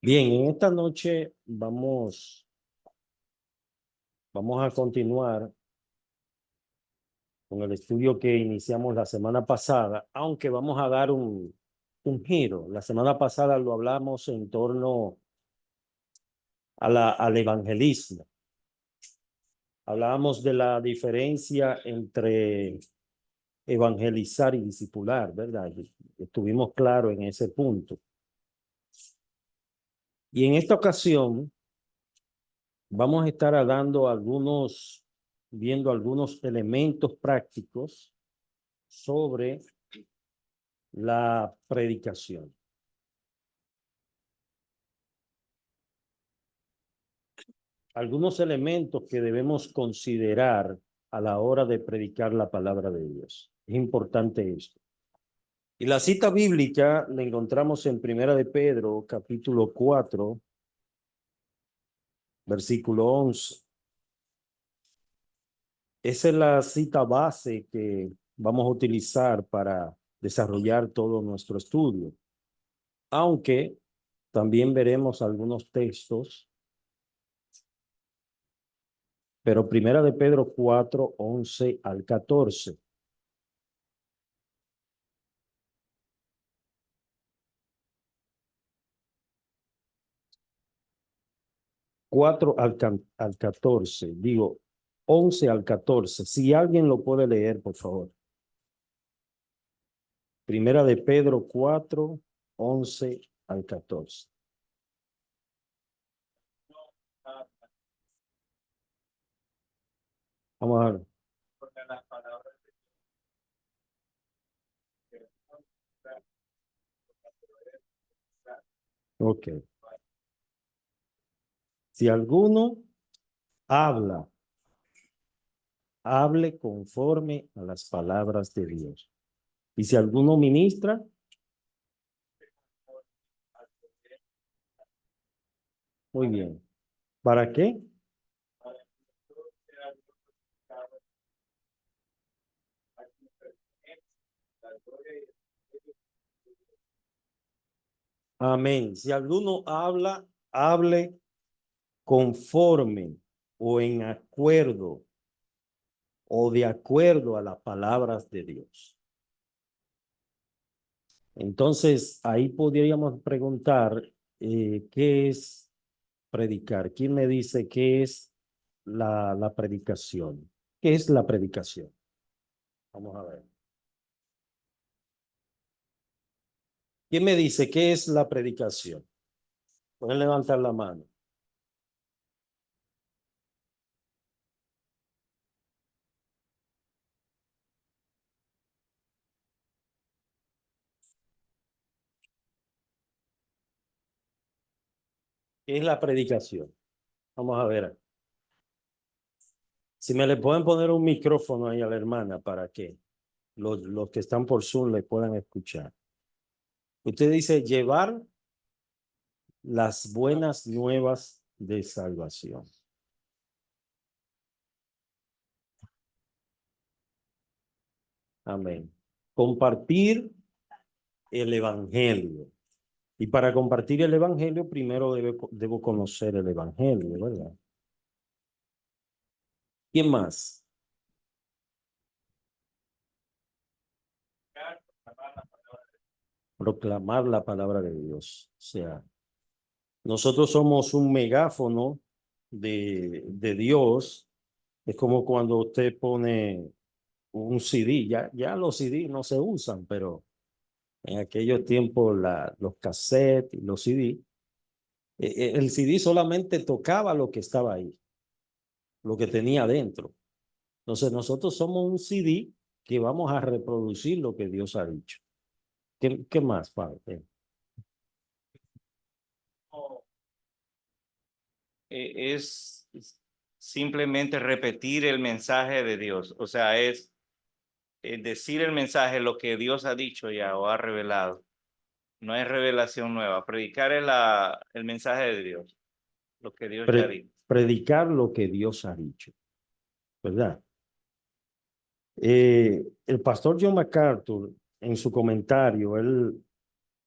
Bien, en esta noche vamos a continuar con el estudio que iniciamos la semana pasada, aunque vamos a dar un giro. La semana pasada lo hablamos en torno al evangelismo. Hablábamos de la diferencia entre evangelizar y discipular, ¿verdad? Estuvimos claros en ese punto. Y en esta ocasión vamos a estar viendo algunos elementos prácticos sobre la predicación. Algunos elementos que debemos considerar a la hora de predicar la palabra de Dios. Es importante esto. Y la cita bíblica la encontramos en Primera de Pedro, capítulo 4, versículo 11. Esa es la cita base que vamos a utilizar para desarrollar todo nuestro estudio. Aunque también veremos algunos textos, pero Primera de Pedro 4, 11 al 14. 4 al 14, digo 11 al 14. Si alguien lo puede leer, por favor. Primera de Pedro 4, 11 al 14. Vamos a ver. Ok. Si alguno habla, hable conforme a las palabras de Dios. Y si alguno ministra, muy bien. ¿Para qué? Amén. Si alguno habla, hable conforme o en acuerdo o de acuerdo a las palabras de Dios. Entonces, ahí podríamos preguntar, ¿qué es predicar? ¿Quién me dice qué es la predicación? ¿Qué es la predicación? Vamos a ver. ¿Quién me dice qué es la predicación? Pueden levantar la mano. ¿Qué es la predicación? Vamos a ver. Si me le pueden poner un micrófono ahí a la hermana para que los que están por Zoom le puedan escuchar. Usted dice llevar las buenas nuevas de salvación. Amén. Compartir el evangelio. Y para compartir el evangelio, primero debo conocer el evangelio, ¿verdad? ¿Quién más? Proclamar la palabra de Dios. O sea, nosotros somos un megáfono de Dios. Es como cuando usted pone un CD. Ya los CD no se usan, pero en aquellos tiempos los cassettes y los CD, el CD solamente tocaba lo que estaba ahí, lo que tenía adentro. Entonces nosotros somos un CD que vamos a reproducir lo que Dios ha dicho. ¿Qué más, Padre? Es simplemente repetir el mensaje de Dios. O sea, es decir el mensaje, lo que Dios ha dicho ya o ha revelado. No es revelación nueva. Predicar es el mensaje de Dios, lo que Dios ya dijo. Predicar lo que Dios ha dicho, ¿verdad? el pastor John MacArthur, en su comentario, él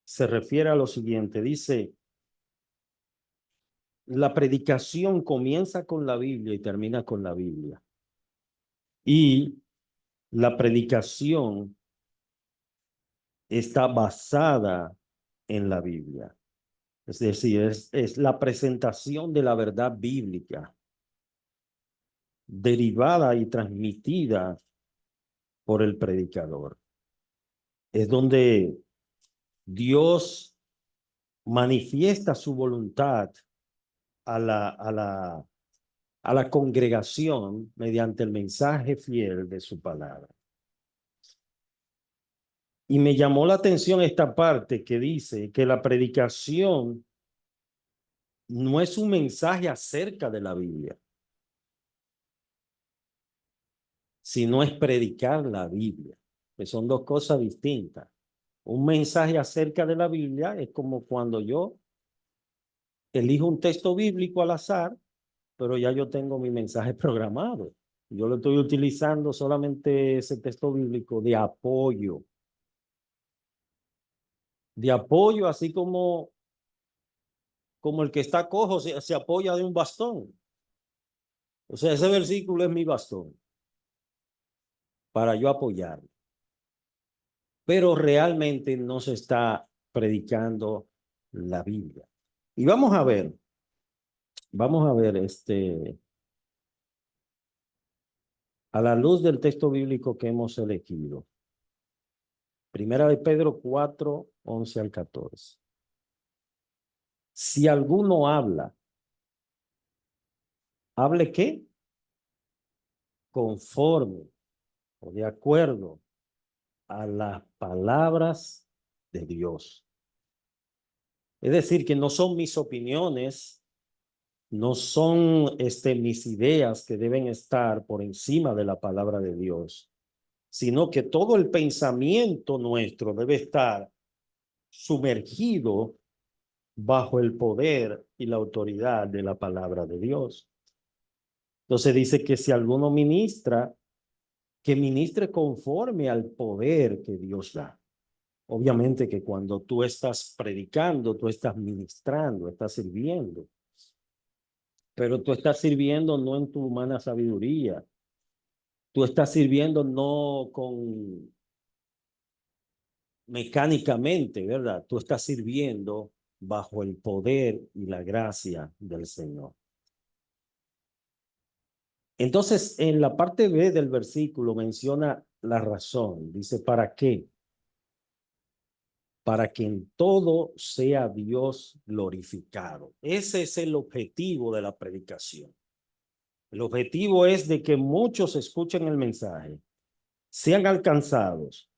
se refiere a lo siguiente, dice, la predicación comienza con la Biblia y termina con la Biblia. Y la predicación está basada en la Biblia. Es decir, es la presentación de la verdad bíblica derivada y transmitida por el predicador. Es donde Dios manifiesta su voluntad a la congregación mediante el mensaje fiel de su palabra. Y me llamó la atención esta parte que dice que la predicación no es un mensaje acerca de la Biblia, sino es predicar la Biblia, que son dos cosas distintas. Un mensaje acerca de la Biblia es como cuando yo elijo un texto bíblico al azar, pero ya yo tengo mi mensaje programado. Yo lo estoy utilizando solamente ese texto bíblico de apoyo, así como el que está cojo se apoya de un bastón. O sea, ese versículo es mi bastón para yo apoyar. Pero realmente no se está predicando la Biblia. Y vamos a ver a la luz del texto bíblico que hemos elegido. Primera de Pedro 4, 11 al 14. Si alguno habla, ¿hable qué? Conforme o de acuerdo a las palabras de Dios. Es decir, que no son mis opiniones, no son mis ideas que deben estar por encima de la palabra de Dios, sino que todo el pensamiento nuestro debe estar sumergido bajo el poder y la autoridad de la palabra de Dios. Entonces dice que si alguno ministra, que ministre conforme al poder que Dios da. Obviamente que cuando tú estás predicando, tú estás ministrando, estás sirviendo. Pero tú estás sirviendo no en tu humana sabiduría. Tú estás sirviendo no con mecánicamente, ¿verdad? Tú estás sirviendo bajo el poder y la gracia del Señor. Entonces, en la parte B del versículo menciona la razón. Dice, ¿para qué? Para que en todo sea Dios glorificado. Ese es el objetivo de la predicación. El objetivo es de que muchos escuchen el mensaje, sean alcanzados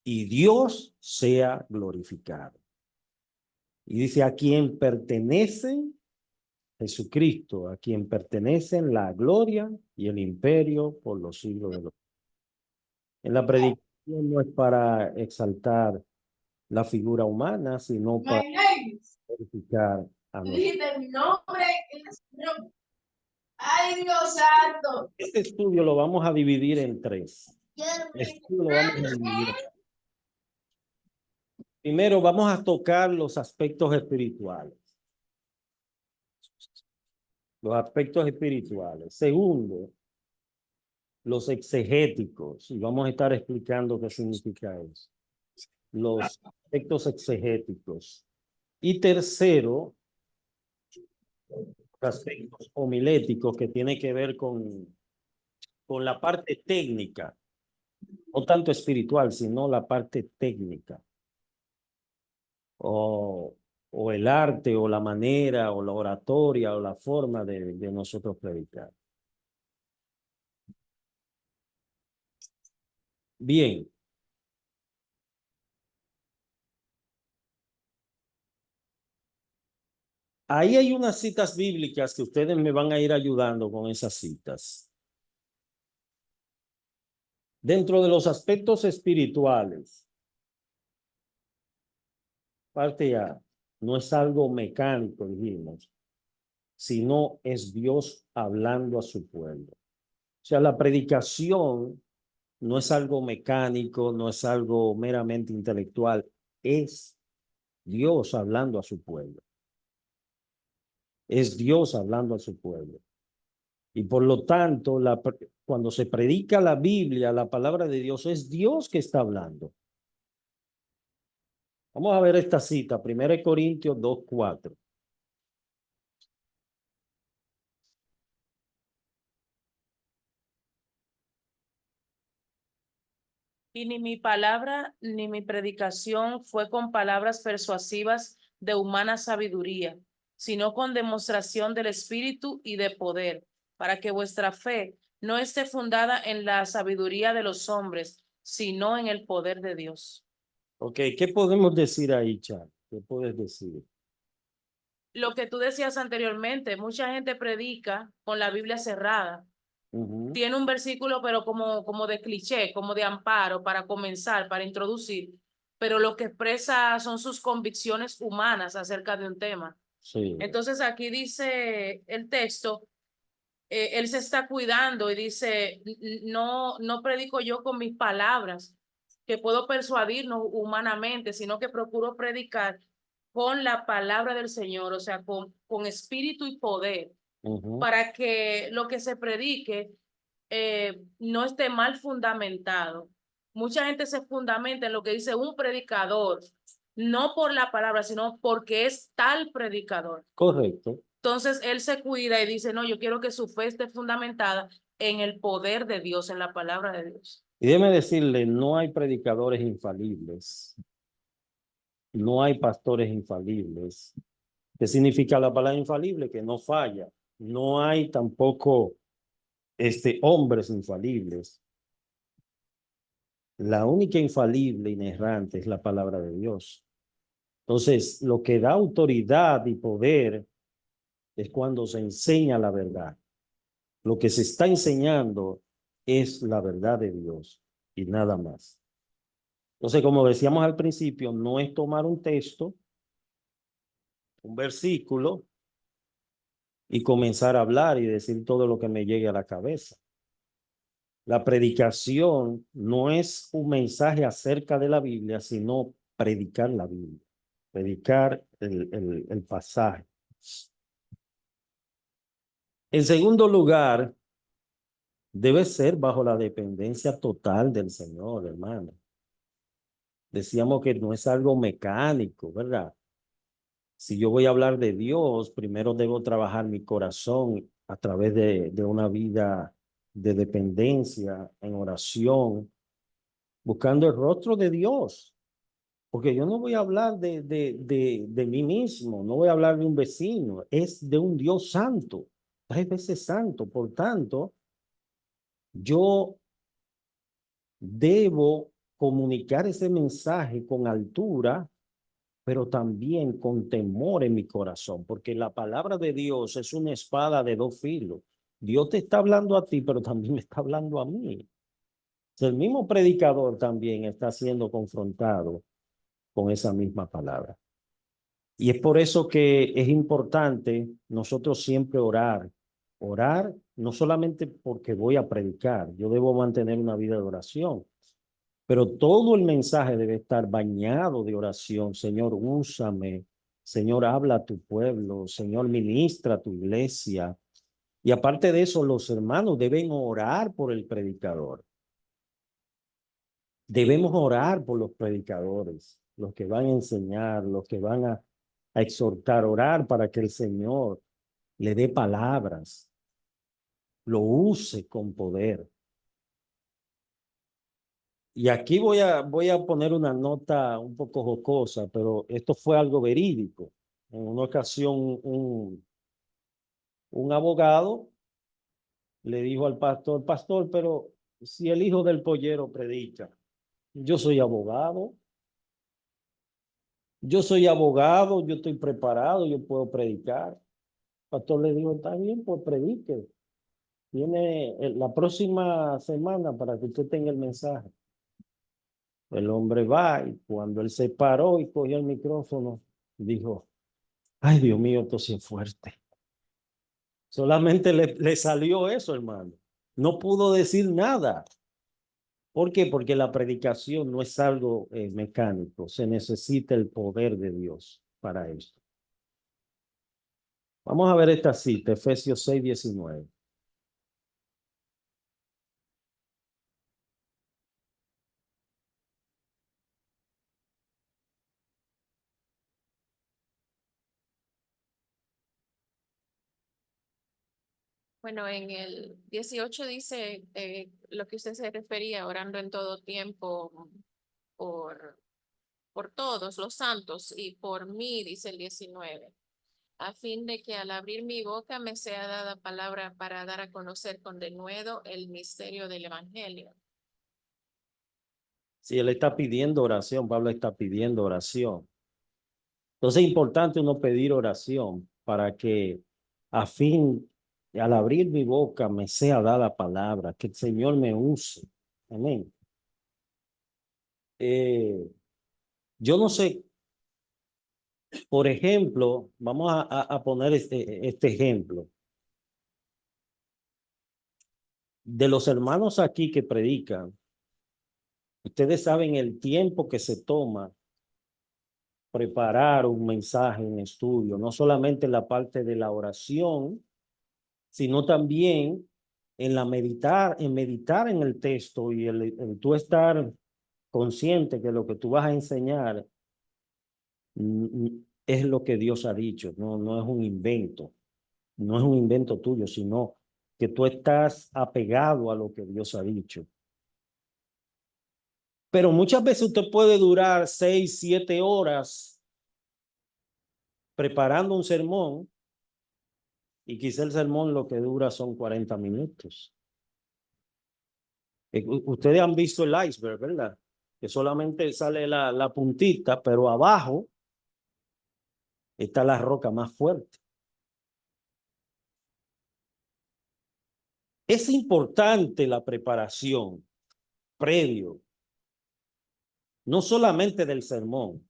y Dios sea glorificado. Y dice, a quien pertenece Jesucristo, a quien pertenecen la gloria y el imperio por los siglos de los siglos. En la predicación no es para exaltar la figura humana, sino para glorificar a nuestro. Mi nombre es... Ay, Dios santo. Este estudio lo vamos a dividir en tres. Primero vamos a tocar los aspectos espirituales. Los aspectos espirituales. Segundo, los exegéticos. Y vamos a estar explicando qué significa eso. Los aspectos exegéticos. Y tercero, aspectos homiléticos que tiene que ver con la parte técnica. No tanto espiritual, sino la parte técnica. O el arte, o la manera, o la oratoria, o la forma de nosotros predicar. Bien. Ahí hay unas citas bíblicas que ustedes me van a ir ayudando con esas citas. Dentro de los aspectos espirituales, parte A, no es algo mecánico, dijimos, sino es Dios hablando a su pueblo. O sea, la predicación no es algo mecánico, no es algo meramente intelectual, es Dios hablando a su pueblo. Es Dios hablando a su pueblo. Y por lo tanto, cuando se predica la Biblia, la palabra de Dios, es Dios que está hablando. Vamos a ver esta cita, 1 Corintios 2:4. Y ni mi palabra ni mi predicación fue con palabras persuasivas de humana sabiduría, sino con demostración del Espíritu y de poder, para que vuestra fe no esté fundada en la sabiduría de los hombres, sino en el poder de Dios. Ok, ¿qué podemos decir ahí, Chad? ¿Qué puedes decir? Lo que tú decías anteriormente, mucha gente predica con la Biblia cerrada. Tiene un versículo, pero como de cliché, como de amparo para comenzar, para introducir, pero lo que expresa son sus convicciones humanas acerca de un tema. Sí. Entonces aquí dice el texto, él se está cuidando y dice, no predico yo con mis palabras, que puedo persuadirnos humanamente, sino que procuro predicar con la palabra del Señor, o sea, con espíritu y poder, para que lo que se predique no esté mal fundamentado. Mucha gente se fundamenta en lo que dice un predicador, no por la palabra, sino porque es tal predicador. Correcto. Entonces él se cuida y dice, no, yo quiero que su fe esté fundamentada en el poder de Dios, en la palabra de Dios. Y déjeme decirle, no hay predicadores infalibles. No hay pastores infalibles. ¿Qué significa la palabra infalible? Que no falla. No hay tampoco hombres infalibles. La única infalible, inerrante, es la palabra de Dios. Entonces, lo que da autoridad y poder es cuando se enseña la verdad. Lo que se está enseñando es la verdad de Dios y nada más. Entonces, como decíamos al principio, no es tomar un texto, un versículo, y comenzar a hablar y decir todo lo que me llegue a la cabeza. La predicación no es un mensaje acerca de la Biblia, sino predicar la Biblia, predicar el pasaje. En segundo lugar, debe ser bajo la dependencia total del Señor, hermano. Decíamos que no es algo mecánico, ¿verdad? Si yo voy a hablar de Dios, primero debo trabajar mi corazón a través de una vida de dependencia, en oración, buscando el rostro de Dios. Porque yo no voy a hablar de mí mismo, no voy a hablar de un vecino, es de un Dios santo, 3 veces santo. Por tanto, yo debo comunicar ese mensaje con altura, pero también con temor en mi corazón, porque la palabra de Dios es una espada de 2 filos. Dios te está hablando a ti, pero también me está hablando a mí. El mismo predicador también está siendo confrontado con esa misma palabra. Y es por eso que es importante nosotros siempre orar. Orar no solamente porque voy a predicar, yo debo mantener una vida de oración, pero todo el mensaje debe estar bañado de oración. Señor, úsame. Señor, habla a tu pueblo. Señor, ministra a tu iglesia. Y aparte de eso, los hermanos deben orar por el predicador. Debemos orar por los predicadores, los que van a enseñar, los que van a exhortar, orar para que el Señor le dé palabras, lo use con poder. Y aquí voy a poner una nota un poco jocosa, pero esto fue algo verídico. En una ocasión, un abogado le dijo al pastor, pastor, pero si el hijo del pollero predica, yo soy abogado, yo estoy preparado, yo puedo predicar. El pastor le dijo, está bien, pues predique. Viene la próxima semana para que usted tenga el mensaje. El hombre va y cuando él se paró y cogió el micrófono, dijo, ay, Dios mío, esto sí es fuerte. Solamente le salió eso, hermano. No pudo decir nada. ¿Por qué? Porque la predicación no es algo mecánico, se necesita el poder de Dios para esto. Vamos a ver esta cita, Efesios 6:19. Bueno, en el 18 dice lo que usted se refería, orando en todo tiempo por, por todos los santos y por mí, dice el 19, a fin de que al abrir mi boca me sea dada palabra para dar a conocer con denuedo el misterio del evangelio. Si él está pidiendo oración, Pablo está pidiendo oración. Entonces es importante uno pedir oración para que a fin, al abrir mi boca, me sea dada palabra, que el Señor me use. Amén. Yo no sé, por ejemplo, vamos a poner este ejemplo. De los hermanos aquí que predican, ustedes saben el tiempo que se toma preparar un mensaje en estudio, no solamente en la parte de la oración, sino también en meditar en el texto y el tú estar consciente que lo que tú vas a enseñar es lo que Dios ha dicho, no es un invento, no es un invento tuyo, sino que tú estás apegado a lo que Dios ha dicho. Pero muchas veces usted puede durar 6, 7 horas preparando un sermón y quizá el sermón lo que dura son 40 minutos. Ustedes han visto el iceberg, ¿verdad? Que solamente sale la puntita, pero abajo está la roca más fuerte. Es importante la preparación previo, no solamente del sermón,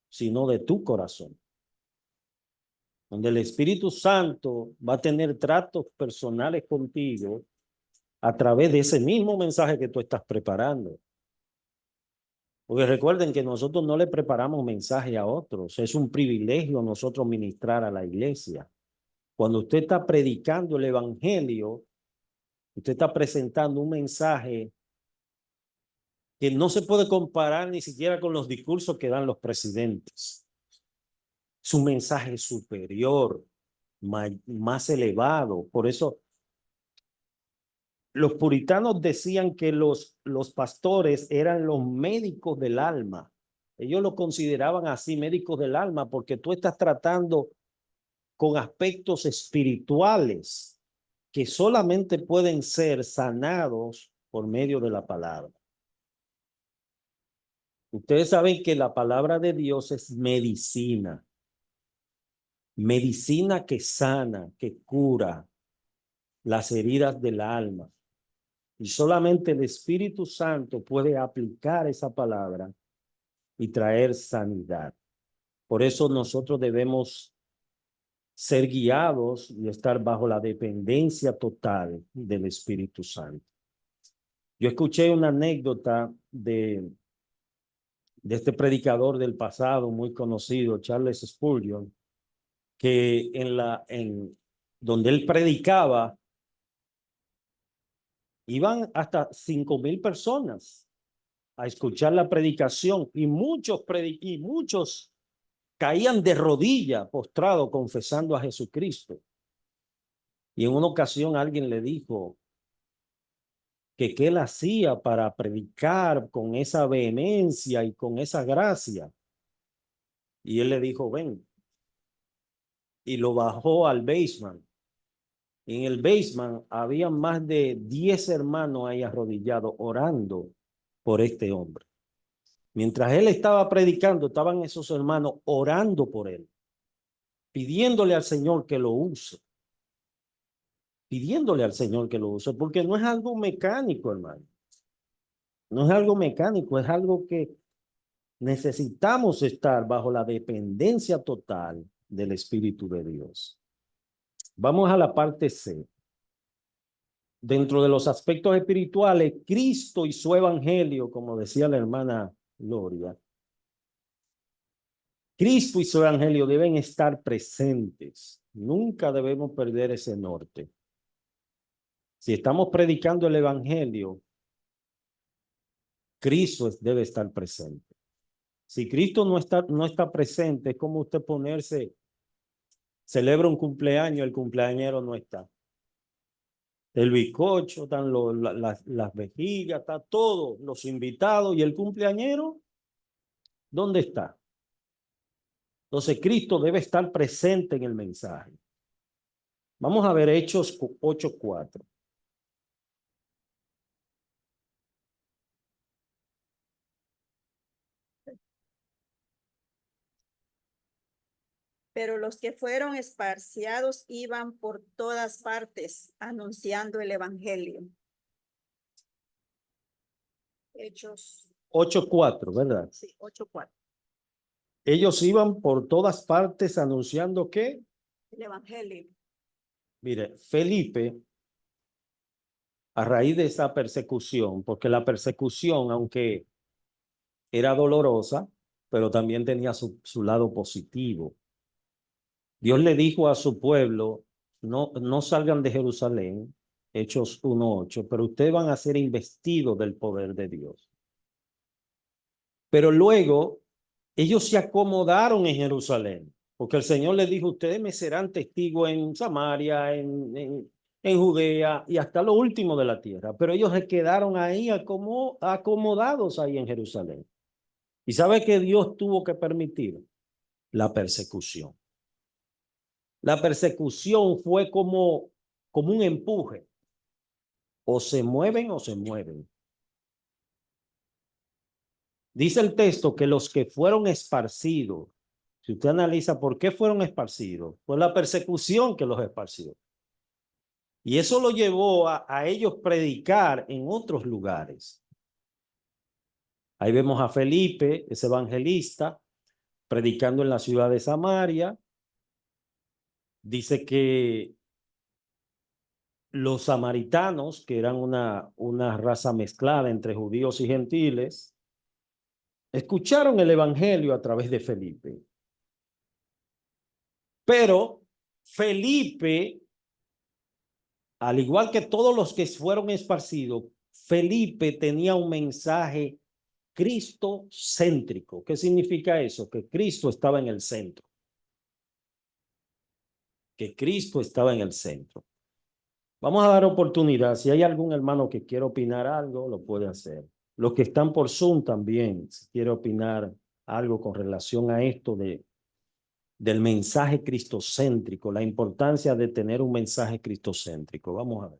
sino de tu corazón, donde el Espíritu Santo va a tener tratos personales contigo a través de ese mismo mensaje que tú estás preparando. Porque recuerden que nosotros no le preparamos mensaje a otros, es un privilegio nosotros ministrar a la iglesia. Cuando usted está predicando el evangelio, usted está presentando un mensaje que no se puede comparar ni siquiera con los discursos que dan los presidentes. Es un mensaje superior, más elevado. Por eso los puritanos decían que los pastores eran los médicos del alma. Ellos lo consideraban así, médicos del alma, porque tú estás tratando con aspectos espirituales que solamente pueden ser sanados por medio de la palabra. Ustedes saben que la palabra de Dios es medicina. Medicina que sana, que cura las heridas del alma. Y solamente el Espíritu Santo puede aplicar esa palabra y traer sanidad. Por eso nosotros debemos ser guiados y estar bajo la dependencia total del Espíritu Santo. Yo escuché una anécdota de este predicador del pasado muy conocido, Charles Spurgeon, que en donde él predicaba, iban hasta 5,000 personas a escuchar la predicación y muchos caían de rodillas postrados confesando a Jesucristo. Y en una ocasión alguien le dijo que qué él hacía para predicar con esa vehemencia y con esa gracia. Y él le dijo, ven. Y lo bajó al basement. En el basement había más de 10 hermanos ahí arrodillados orando por este hombre. Mientras él estaba predicando, estaban esos hermanos orando por él, pidiéndole al Señor que lo use. Pidiéndole al Señor que lo use, porque no es algo mecánico, hermano. No es algo mecánico, es algo que necesitamos estar bajo la dependencia total del Espíritu de Dios. Vamos a la parte C. dentro de los aspectos espirituales, Cristo y su evangelio, como decía la hermana Gloria, Cristo y su evangelio deben estar presentes. Nunca debemos perder ese norte. Si estamos predicando el evangelio, Cristo debe estar presente. Si Cristo no está presente, es como usted ponerse, celebra un cumpleaños, el cumpleañero no está. El bizcocho, están las vejigas, está todo, los invitados y el cumpleañero, ¿dónde está? Entonces Cristo debe estar presente en el mensaje. Vamos a ver Hechos 8:4. Pero los que fueron esparciados iban por todas partes anunciando el evangelio. Hechos 8:4, ¿verdad? sí, 8:4. Ellos iban por todas partes anunciando ¿qué? El evangelio. Mire, Felipe, a raíz de esa persecución, porque la persecución, aunque era dolorosa, pero también tenía su lado positivo. Dios le dijo a su pueblo, no salgan de Jerusalén, Hechos 1:8, pero ustedes van a ser investidos del poder de Dios. Pero luego ellos se acomodaron en Jerusalén, porque el Señor les dijo, ustedes me serán testigos en Samaria, en Judea y hasta lo último de la tierra. Pero ellos se quedaron ahí acomodados ahí en Jerusalén. ¿Y sabe qué Dios tuvo que permitir? La persecución. La persecución fue como un empuje. O se mueven o se mueven. Dice el texto que los que fueron esparcidos, si usted analiza por qué fueron esparcidos, fue la persecución que los esparció. Y eso lo llevó a ellos predicar en otros lugares. Ahí vemos a Felipe, ese evangelista, predicando en la ciudad de Samaria. Dice que los samaritanos, que eran una raza mezclada entre judíos y gentiles, escucharon el evangelio a través de Felipe. Pero Felipe, al igual que todos los que fueron esparcidos, Felipe tenía un mensaje cristocéntrico. ¿Qué significa eso? Que Cristo estaba en el centro. Que Cristo estaba en el centro. Vamos a dar oportunidad. Si hay algún hermano que quiera opinar algo, lo puede hacer. Los que están por Zoom también, si quiere opinar algo con relación a esto del mensaje cristocéntrico, la importancia de tener un mensaje cristocéntrico. Vamos a ver.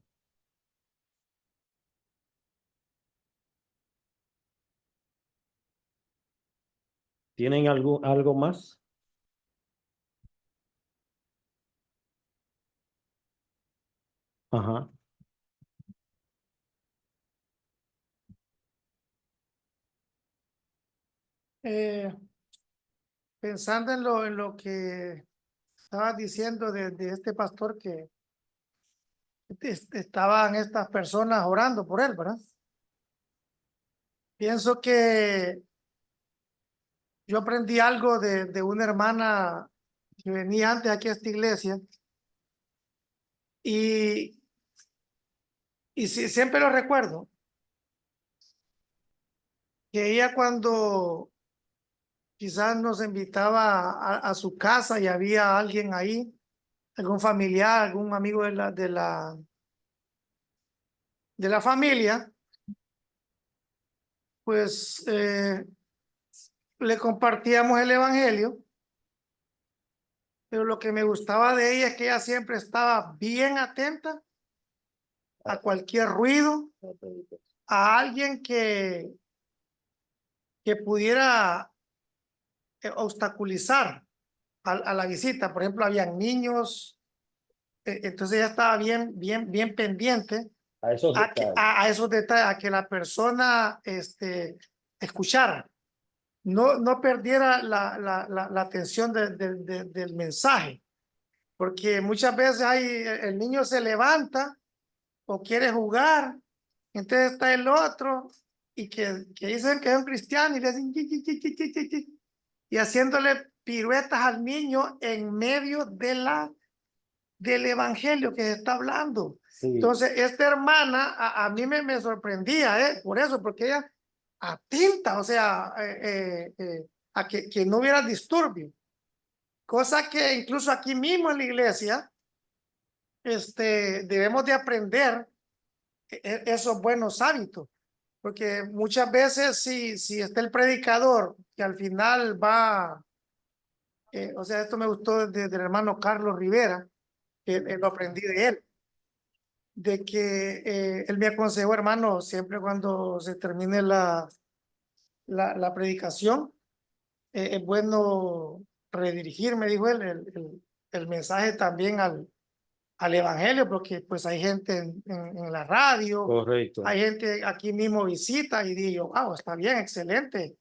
¿Tienen algo más? Ajá. Pensando en lo que estabas diciendo de este pastor que estaban estas personas orando por él, ¿verdad? Pienso que yo aprendí algo de una hermana que venía antes aquí a esta iglesia y sí, siempre lo recuerdo, que ella cuando quizás nos invitaba a su casa y había alguien ahí, algún familiar, algún amigo de la familia, pues le compartíamos el evangelio, pero lo que me gustaba de ella es que ella siempre estaba bien atenta a cualquier ruido, a alguien que pudiera obstaculizar a la visita. Por ejemplo, habían niños, entonces ella estaba bien pendiente A esos detalles. a esos detalles, a que la persona escuchara, no perdiera la atención del mensaje, porque muchas veces el niño se levanta o quiere jugar. Entonces está el otro y que dicen que es un cristiano y le hacen y haciéndole piruetas al niño en medio del evangelio que se está hablando. Sí, Entonces, esta hermana a mí me sorprendía, por eso, porque ella atenta, o sea, a que no hubiera disturbio. Cosa que incluso aquí mismo en la iglesia, debemos de aprender esos buenos hábitos. Porque muchas veces si está el predicador que al final va, o sea, esto me gustó del hermano Carlos Rivera, lo aprendí de él, de que él me aconsejó, hermano, siempre cuando se termine la predicación, es bueno redirigir, me dijo él, el mensaje también al evangelio, porque pues hay gente en la radio, correcto. hay gente aquí mismo visita y digo, wow, está bien, excelente.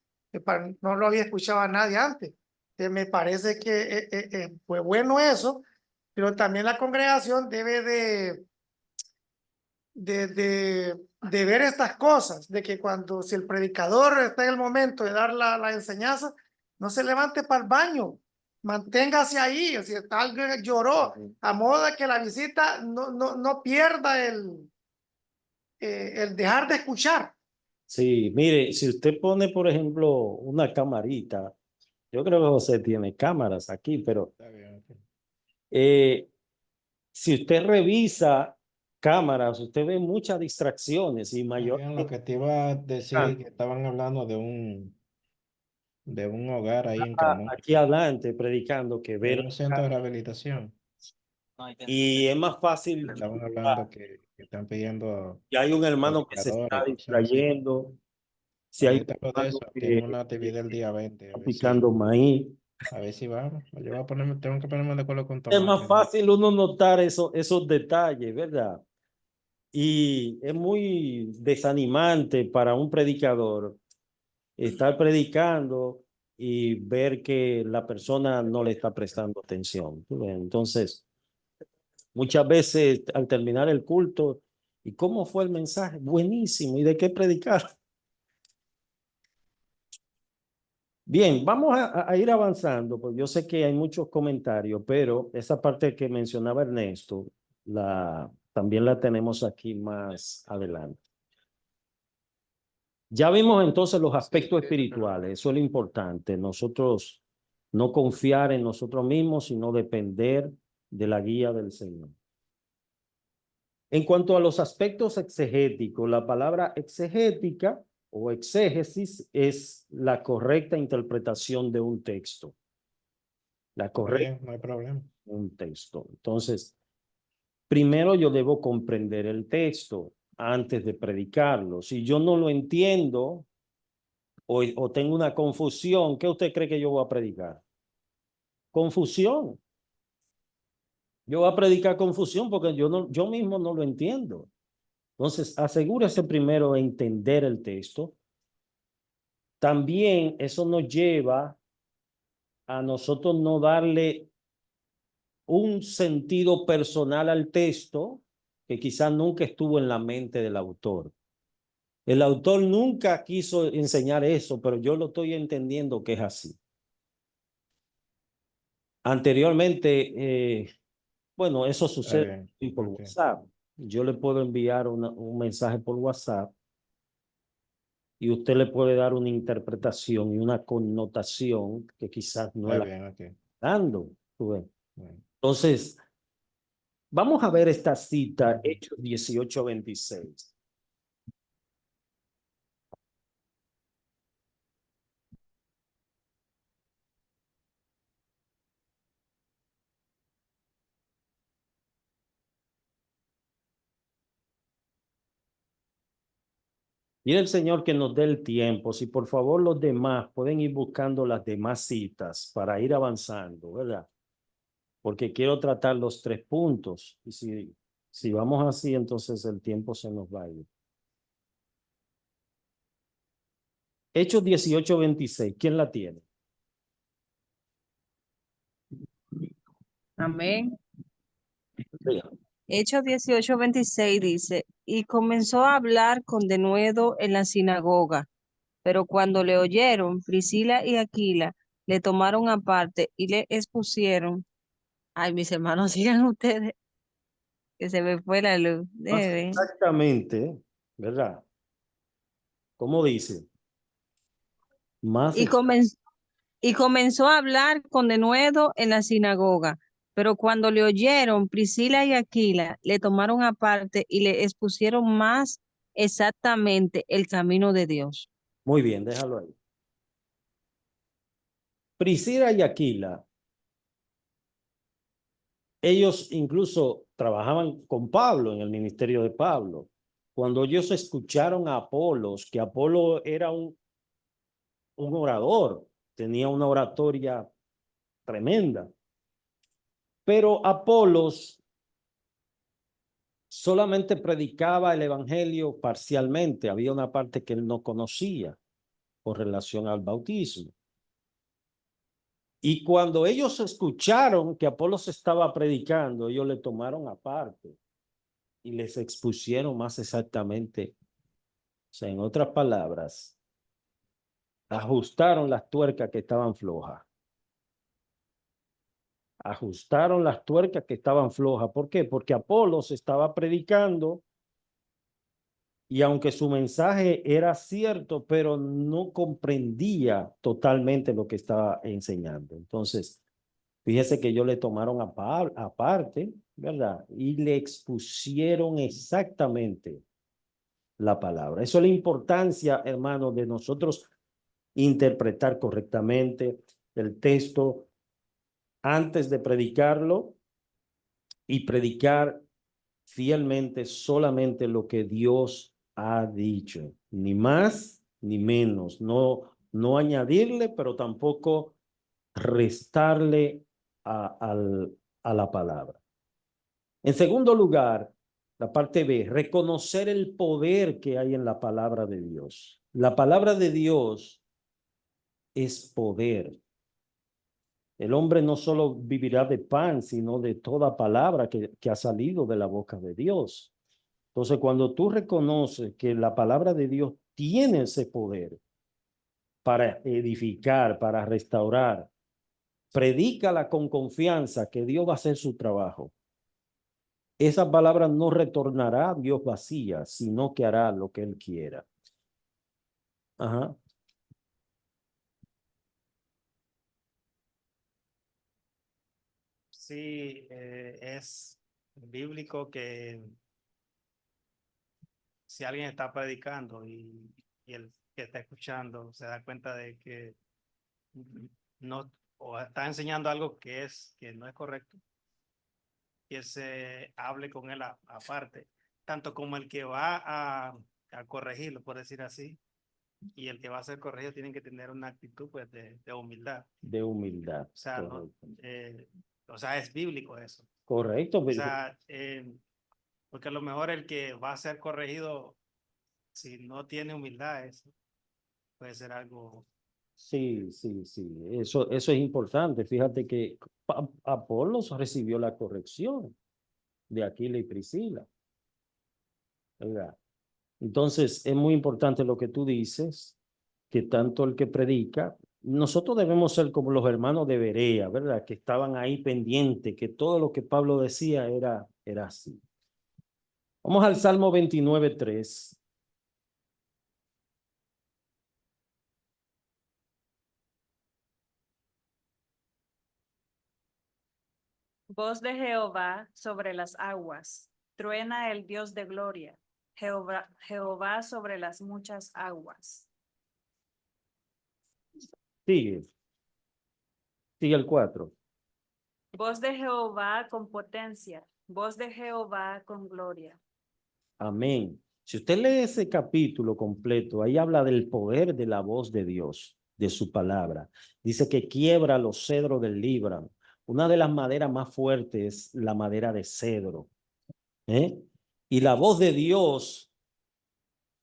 No lo había escuchado a nadie antes. Me parece que fue bueno eso, pero también la congregación debe de ver estas cosas, de que cuando si el predicador está en el momento de dar la enseñanza, no se levante para el baño, manténgase ahí, o si alguien lloró, a modo de que la visita no pierda el dejar de escuchar. Sí, mire, si usted pone, por ejemplo, una camarita, yo creo que José tiene cámaras aquí, pero Está bien, ok. si usted revisa cámaras, usted ve muchas distracciones y Está mayor. bien, lo que te iba a decir, que estaban hablando de un hogar ahí en Camuy, Aquí adelante predicando que de ver un centro de rehabilitación. y es más fácil. Estaban hablando que están pidiendo Si hay un hermano que se predicadores está y cosas así. distrayendo, si hay Ahorita un hablo de hermano eso, que tienen una actividad el día 20, está picando maíz, a ver si vamos. Yo voy a ponerme, tengo que ponerme de acuerdo con es Tomás. más fácil uno notar esos detalles, ¿verdad? Y es muy desanimante para un predicador estar predicando y ver que la persona no le está prestando atención. Entonces, muchas veces al terminar el culto, ¿y cómo fue el mensaje? Buenísimo. ¿Y de qué predicar? Bien, vamos a ir avanzando, pues yo sé que hay muchos comentarios, pero esa parte que mencionaba Ernesto, también la tenemos aquí más adelante. Ya vimos entonces los aspectos espirituales, eso es lo importante, nosotros no confiar en nosotros mismos, sino depender de la guía del Señor. En cuanto a los aspectos exegéticos, la palabra exegética o exégesis es la correcta interpretación de un texto. La correcta Bien, no hay problema. un texto. Entonces, primero yo debo comprender el texto antes de predicarlo. Si yo no lo entiendo o tengo una confusión, ¿qué usted cree que yo voy a predicar? Confusión. Yo voy a predicar confusión porque yo mismo no lo entiendo. Entonces, asegúrese primero de entender el texto. También eso nos lleva a nosotros no darle un sentido personal al texto que quizás nunca estuvo en la mente del autor. El autor nunca quiso enseñar eso, pero yo lo estoy entendiendo que es así. Anteriormente, bueno, eso Está sucede bien, por ok. WhatsApp. Yo le puedo enviar un mensaje por WhatsApp y usted le puede dar una interpretación y una connotación que quizás no Está la bien, ok. está dando. ¿Tú ves? Bueno. Entonces, vamos a ver esta cita, Hechos 18:26. Y el Señor que nos dé el tiempo. Si por favor los demás pueden ir buscando las demás citas para ir avanzando, ¿verdad? Porque quiero tratar los 3 puntos. Y si vamos así, entonces el tiempo se nos va a ir. Hechos 18:26. ¿Quién la tiene? Amén. Dígame. Hechos 18:26 dice, y comenzó a hablar con denuedo en la sinagoga, pero cuando le oyeron, Priscila y Aquila le tomaron aparte y le expusieron. Ay, mis hermanos, sigan ustedes, que se me fue la luz. Más Déjenme ver. exactamente, ¿verdad? ¿Cómo dice? Más Y, y comenzó a hablar con denuedo en la sinagoga. Pero cuando le oyeron, Priscila y Aquila le tomaron aparte y le expusieron más exactamente el camino de Dios. muy bien, déjalo ahí. Priscila y Aquila, ellos incluso trabajaban con Pablo en el ministerio de Pablo. Cuando ellos escucharon a Apolos, que Apolo era un orador, tenía una oratoria tremenda, pero Apolos solamente predicaba el evangelio parcialmente, había una parte que él no conocía con relación al bautismo. Y cuando ellos escucharon que Apolos estaba predicando, ellos le tomaron aparte y les expusieron más exactamente. O sea, en otras palabras, ajustaron las tuercas que estaban flojas. Ajustaron las tuercas que estaban flojas. ¿Por qué? Porque Apolos estaba predicando y aunque su mensaje era cierto, pero no comprendía totalmente lo que estaba enseñando. Entonces, fíjese que ellos le tomaron aparte, ¿verdad? Y le expusieron exactamente la palabra. Eso es la importancia, hermano, de nosotros interpretar correctamente el texto antes de predicarlo y predicar fielmente solamente lo que Dios ha dicho, ni más ni menos, no añadirle, pero tampoco restarle a la palabra. En segundo lugar, la parte B, reconocer el poder que hay en la palabra de Dios. La palabra de Dios es poder. El hombre no solo vivirá de pan, sino de toda palabra que ha salido de la boca de Dios. Entonces, cuando tú reconoces que la palabra de Dios tiene ese poder para edificar, para restaurar, predícala con confianza que Dios va a hacer su trabajo. Esa palabra no retornará a Dios vacía, sino que hará lo que Él quiera. Ajá. Sí, es bíblico que si alguien está predicando y el que está escuchando se da cuenta de que no, o está enseñando algo que no es correcto, que se hable con él aparte, tanto como el que va a corregirlo, por decir así, y el que va a ser corregido tienen que tener una actitud pues de humildad. De humildad. O sea, no, o sea, es bíblico eso. Correcto. O sea, porque a lo mejor el que va a ser corregido, si no tiene humildad, eso puede ser algo. Sí, sí, sí. Eso es importante. Fíjate que Apolos recibió la corrección de Aquila y Priscila, ¿verdad? Entonces, es muy importante lo que tú dices, que tanto el que predica, nosotros debemos ser como los hermanos de Berea, ¿verdad? Que estaban ahí pendientes, que todo lo que Pablo decía era así. Vamos al Salmo 29:3. Voz de Jehová sobre las aguas, truena el Dios de gloria, Jehová sobre las muchas aguas. Sigue el 4. Voz de Jehová con potencia, voz de Jehová con gloria. Amén. Si usted lee ese capítulo completo, ahí habla del poder de la voz de Dios, de su palabra. Dice que quiebra los cedros del Líbano. Una de las maderas más fuertes es la madera de cedro. Y la voz de Dios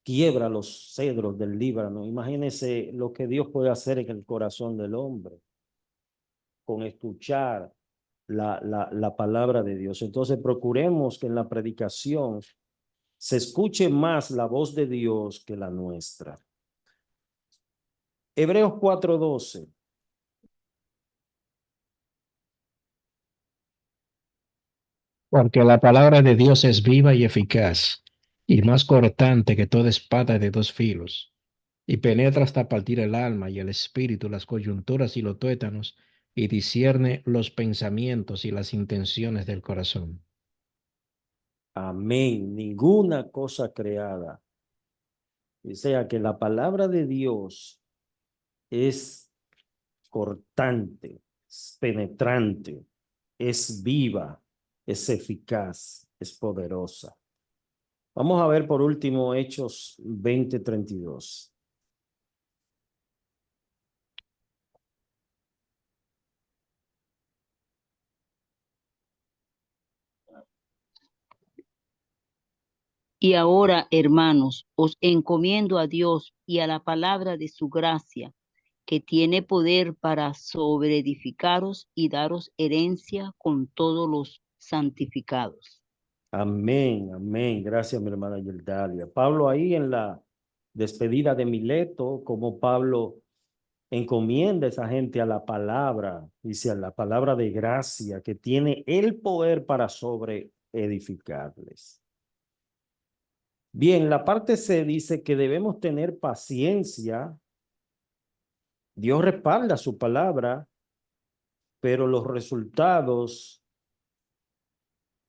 quiebra los cedros del Líbano. Imagínese lo que Dios puede hacer en el corazón del hombre con escuchar la palabra de Dios. Entonces procuremos que en la predicación se escuche más la voz de Dios que la nuestra. Hebreos 4:12. Porque la palabra de Dios es viva y eficaz, y más cortante que toda espada de dos filos, y penetra hasta partir el alma y el espíritu, las coyunturas y los tuétanos, y discierne los pensamientos y las intenciones del corazón. Amén. Ninguna cosa creada. O sea que la palabra de Dios es cortante, es penetrante, es viva, es eficaz, es poderosa. Vamos a ver por último Hechos 20:32. Y ahora, hermanos, os encomiendo a Dios y a la palabra de su gracia, que tiene poder para sobreedificaros y daros herencia con todos los santificados. Amén, amén. Gracias, mi hermana Yeldalia. Pablo ahí en la despedida de Mileto, como Pablo encomienda a esa gente a la palabra, dice a la palabra de gracia que tiene el poder para sobreedificarles. Bien, la parte C dice que debemos tener paciencia. Dios respalda su palabra, pero los resultados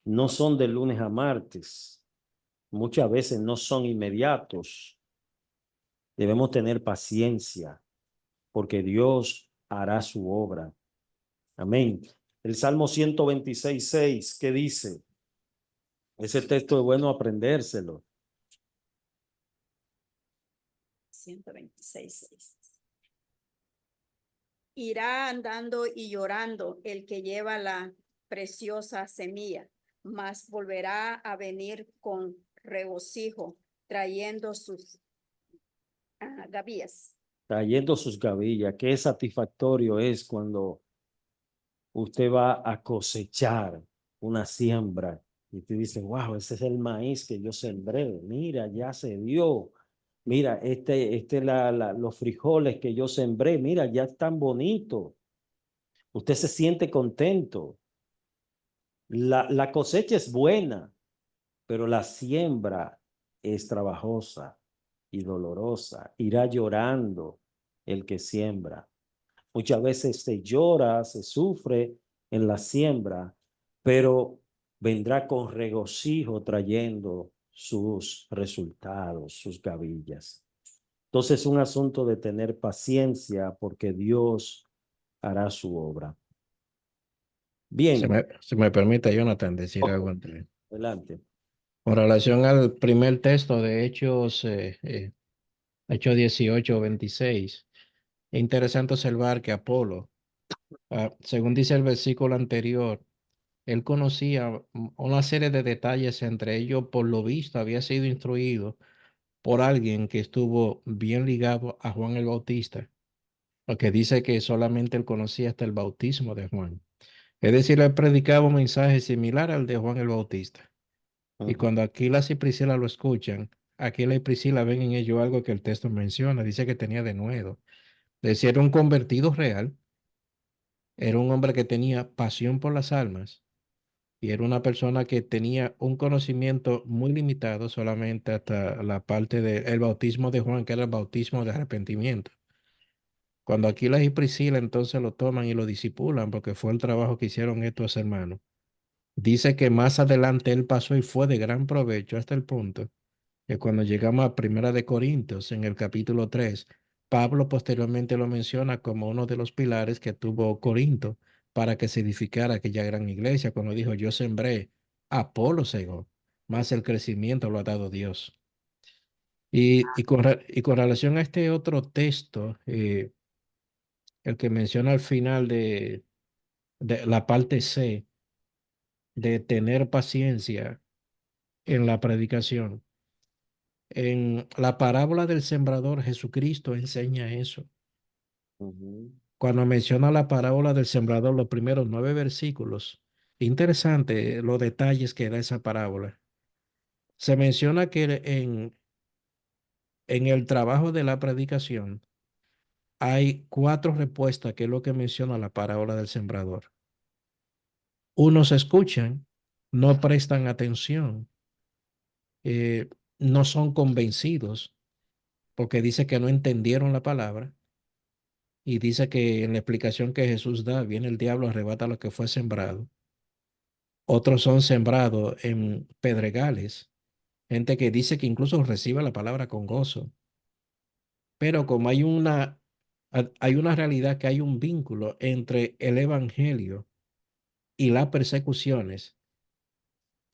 no son de lunes a martes. Muchas veces no son inmediatos. Debemos tener paciencia porque Dios hará su obra. Amén. El Salmo 126:6, ¿qué dice? Ese texto es bueno aprendérselo. 126:6. Irá andando y llorando el que lleva la preciosa semilla, mas volverá a venir con regocijo, trayendo sus gavillas. Trayendo sus gavillas. Qué satisfactorio es cuando usted va a cosechar una siembra y te dice, wow, ese es el maíz que yo sembré. Mira, ya se dio. Mira, los frijoles que yo sembré, mira, ya están bonitos. Usted se siente contento. La cosecha es buena, pero la siembra es trabajosa y dolorosa. Irá llorando el que siembra. Muchas veces se llora, se sufre en la siembra, pero vendrá con regocijo trayendo sus resultados, sus gavillas. Entonces es un asunto de tener paciencia porque Dios hará su obra. Bien. Si me permite, Jonathan, decir algo Adelante. con relación al primer texto de Hechos, Hechos 18:26. Es interesante observar que Apolo, según dice el versículo anterior, él conocía una serie de detalles, entre ellos, por lo visto, había sido instruido por alguien que estuvo bien ligado a Juan el Bautista, porque dice que solamente él conocía hasta el bautismo de Juan. Es decir, él predicaba un mensaje similar al de Juan el Bautista. Y cuando Aquilas y Priscila lo escuchan, Aquila y Priscila ven en ello algo que el texto menciona, dice que tenía denuedo. Decía, era un convertido real, era un hombre que tenía pasión por las almas y era una persona que tenía un conocimiento muy limitado solamente hasta la parte del bautismo de Juan, que era el bautismo de arrepentimiento. Cuando Aquilas y Priscila entonces lo toman y lo disipulan, porque fue el trabajo que hicieron estos hermanos, dice que más adelante él pasó y fue de gran provecho hasta el punto que cuando llegamos a Primera de Corintios, en el capítulo 3, Pablo posteriormente lo menciona como uno de los pilares que tuvo Corinto para que se edificara aquella gran iglesia, cuando dijo, yo sembré, Apolo cegó, más el crecimiento lo ha dado Dios. Y con relación a este otro texto, el que menciona al final de la parte C, de tener paciencia en la predicación. En la parábola del sembrador, Jesucristo enseña eso. cuando menciona la parábola del sembrador, los primeros 9 versículos, interesante los detalles que da esa parábola. Se menciona que en el trabajo de la predicación hay 4 respuestas, que es lo que menciona la parábola del sembrador. Unos escuchan, no prestan atención, no son convencidos, porque dice que no entendieron la palabra. Y dice que en la explicación que Jesús da, viene el diablo, arrebata lo que fue sembrado. Otros son sembrados en pedregales, gente que dice que incluso recibe la palabra con gozo. Pero como hay una realidad, que hay un vínculo entre el evangelio y las persecuciones.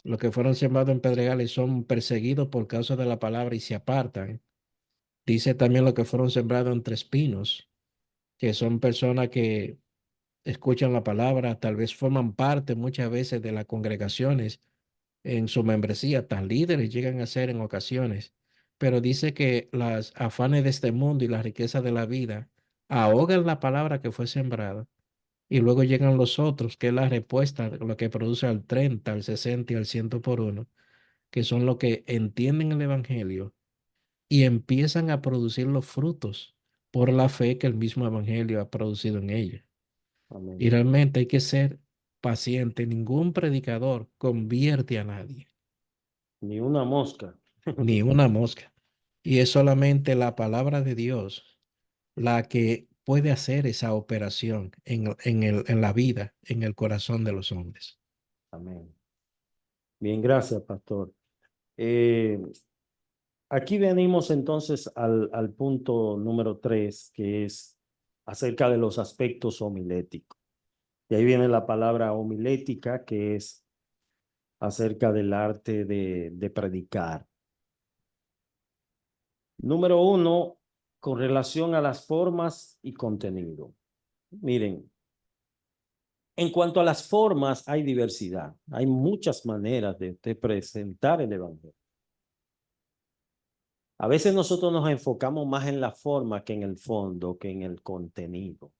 Los que fueron sembrados en pedregales son perseguidos por causa de la palabra y se apartan. Dice también los que fueron sembrados entre espinos, que son personas que escuchan la palabra, tal vez forman parte muchas veces de las congregaciones en su membresía, tan líderes llegan a ser en ocasiones, pero dice que las afanes de este mundo y la riqueza de la vida ahogan la palabra que fue sembrada, y luego llegan los otros, que es la respuesta, lo que produce al 30, al 60 y al 100 por uno, que son los que entienden el evangelio y empiezan a producir los frutos por la fe que el mismo evangelio ha producido en ellos. Amén. Y realmente hay que ser paciente. Ningún predicador convierte a nadie, Ni una mosca. ni una mosca. Y es solamente la palabra de Dios la que puede hacer esa operación en la vida, en el corazón de los hombres. Amén. Bien, gracias, pastor. Aquí venimos entonces al punto número 3, que es acerca de los aspectos homiléticos. Y ahí viene la palabra homilética, que es acerca del arte de predicar. Número 1, con relación a las formas y contenido. Miren, en cuanto a las formas, hay diversidad. Hay muchas maneras de presentar el evangelio. A veces nosotros nos enfocamos más en la forma que en el fondo, que en el contenido.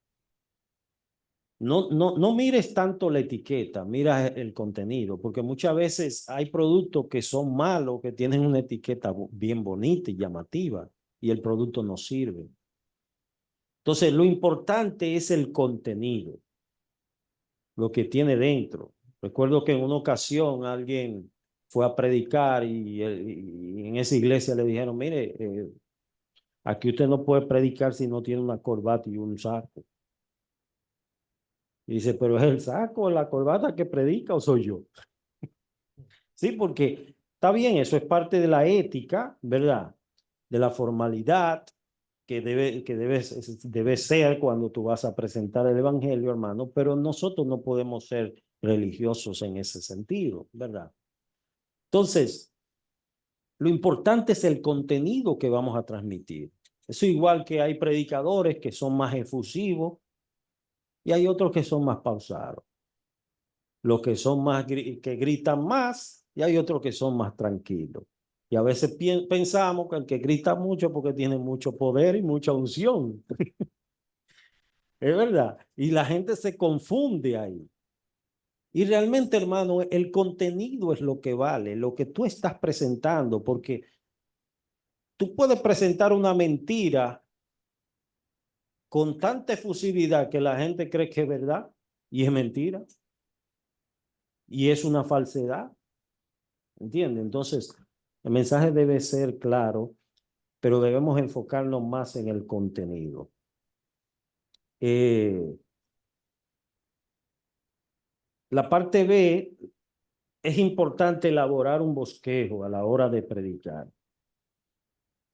No mires tanto la etiqueta, mira el contenido, porque muchas veces hay productos que son malos, que tienen una etiqueta bien bonita y llamativa, y el producto no sirve. Entonces, lo importante es el contenido, lo que tiene dentro. Recuerdo que en una ocasión alguien fue a predicar y en esa iglesia le dijeron, mire, aquí usted no puede predicar si no tiene una corbata y un saco. Y dice, pero ¿es el saco, la corbata que predica o soy yo? Sí, porque está bien, eso es parte de la ética, ¿verdad? De la formalidad que debe ser cuando tú vas a presentar el evangelio, hermano, pero nosotros no podemos ser religiosos en ese sentido, ¿verdad? Entonces, lo importante es el contenido que vamos a transmitir. Eso igual que hay predicadores que son más efusivos y hay otros que son más pausados. Los que son más, que gritan más, y hay otros que son más tranquilos. Y a veces pensamos que el que grita mucho porque tiene mucho poder y mucha unción. Es verdad. Y la gente se confunde ahí. Y realmente, hermano, el contenido es lo que vale, lo que tú estás presentando, porque tú puedes presentar una mentira con tanta efusividad que la gente cree que es verdad y es mentira. Y es una falsedad. ¿Entiendes? Entonces, el mensaje debe ser claro, pero debemos enfocarnos más en el contenido. La parte B, es importante elaborar un bosquejo a la hora de predicar.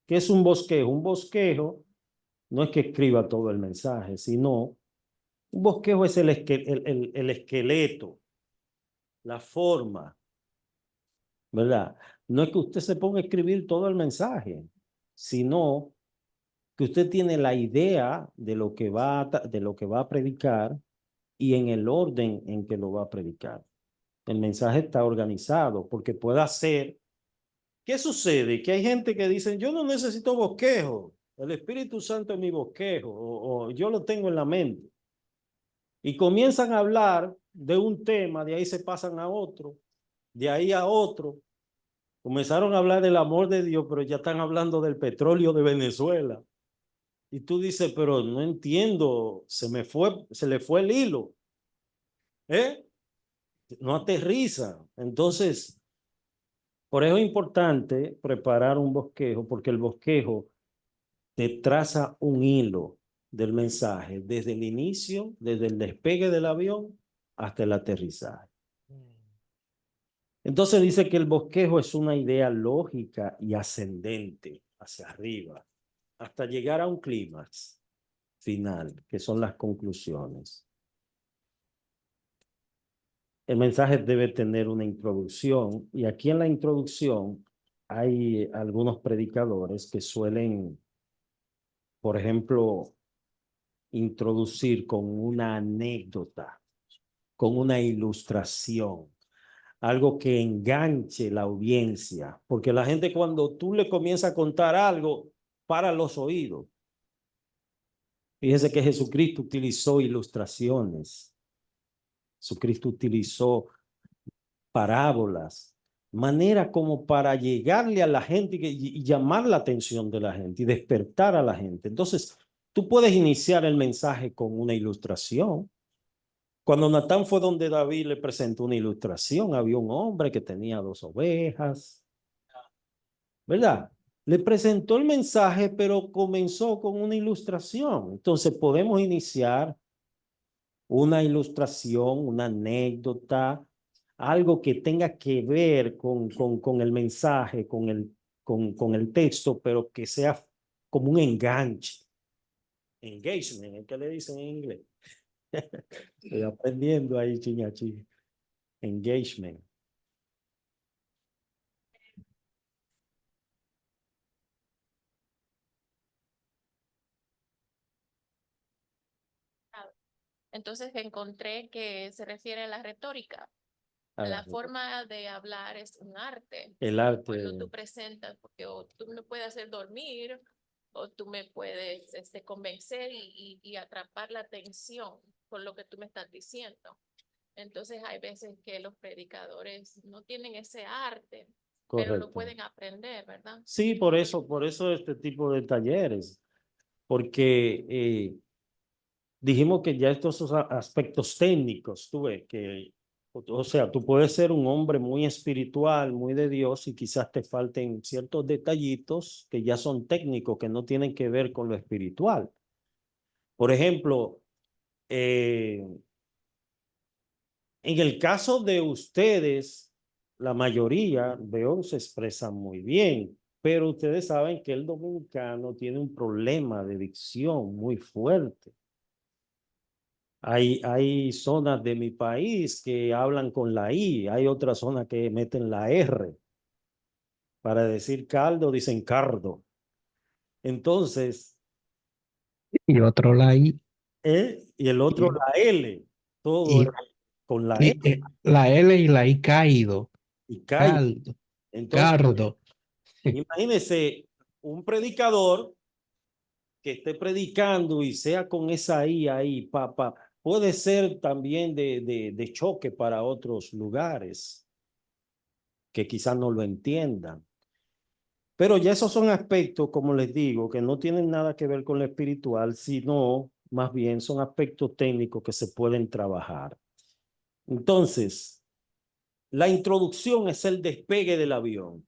¿Qué es un bosquejo? Un bosquejo no es que escriba todo el mensaje, sino un bosquejo es el esqueleto, la forma, ¿verdad? No es que usted se ponga a escribir todo el mensaje, sino que usted tiene la idea de lo que va a predicar y en el orden en que lo va a predicar. El mensaje está organizado porque puede ser. ¿Qué sucede? Que hay gente que dice, yo no necesito bosquejo. el Espíritu Santo es mi bosquejo, o yo lo tengo en la mente. Y comienzan a hablar de un tema, de ahí se pasan a otro, de ahí a otro. Comenzaron a hablar del amor de Dios, pero ya están hablando del petróleo de Venezuela. Y tú dices, pero no entiendo, se le fue el hilo. No aterriza. Entonces, por eso es importante preparar un bosquejo, porque el bosquejo te traza un hilo del mensaje desde el inicio, desde el despegue del avión hasta el aterrizaje. Entonces dice que el bosquejo es una idea lógica y ascendente hacia arriba, hasta llegar a un clímax final, que son las conclusiones. El mensaje debe tener una introducción, y aquí en la introducción hay algunos predicadores que suelen, por ejemplo, introducir con una anécdota, con una ilustración, algo que enganche la audiencia, porque la gente cuando tú le comienzas a contar algo, para los oídos. Fíjense que Jesucristo utilizó ilustraciones. Jesucristo utilizó parábolas, manera como para llegarle a la gente y llamar la atención de la gente y despertar a la gente. Entonces, tú puedes iniciar el mensaje con una ilustración. Cuando Natán fue donde David le presentó una ilustración, había un hombre que tenía 2 ovejas, ¿verdad? Le presentó el mensaje, pero comenzó con una ilustración. Entonces, podemos iniciar una ilustración, una anécdota, algo que tenga que ver con el mensaje, con el texto, pero que sea como un enganche. Engagement, ¿el que le dicen en inglés? Estoy aprendiendo ahí, chingachi. Engagement. Entonces encontré que se refiere a la retórica. A La forma de hablar es un arte. El arte. Cuando tú presentas, porque o tú me puedes hacer dormir, o tú me puedes convencer y atrapar la atención con lo que tú me estás diciendo. Entonces hay veces que los predicadores no tienen ese arte, pero lo Correcto. pueden aprender, ¿verdad? Sí, por eso este tipo de talleres, porque dijimos que ya estos son aspectos técnicos, tú ves, que, o sea, tú puedes ser un hombre muy espiritual, muy de Dios, y quizás te falten ciertos detallitos que ya son técnicos, que no tienen que ver con lo espiritual. Por ejemplo, en el caso de ustedes, la mayoría, veo, se expresan muy bien, pero ustedes saben que el dominicano tiene un problema de dicción muy fuerte. Hay zonas de mi país que hablan con la I, hay otras zonas que meten la R. Para decir caldo, dicen cardo. Entonces, Y otro la I. y el otro la L, todo Y, es con la y, L la L y la I caído. y cae. Caldo. Entonces, Cardo. imagínese un predicador que esté predicando y sea con esa I ahí, papá, puede ser también de choque para otros lugares que quizás no lo entiendan. Pero ya esos son aspectos, como les digo, que no tienen nada que ver con lo espiritual, sino más bien son aspectos técnicos que se pueden trabajar. Entonces, la introducción es el despegue del avión.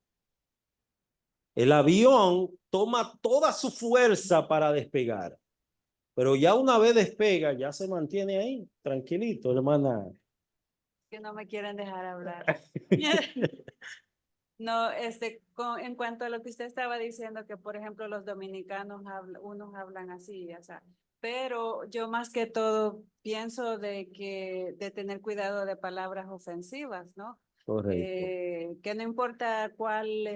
El avión toma toda su fuerza para despegar, pero ya una vez despega, ya se mantiene ahí, tranquilito, hermana. Que no me quieren dejar hablar. No, en cuanto a lo que usted estaba diciendo, que por ejemplo los dominicanos unos hablan así, o sea, pero yo más que todo pienso de tener cuidado de palabras ofensivas, ¿no? Correcto. Que no importa cuál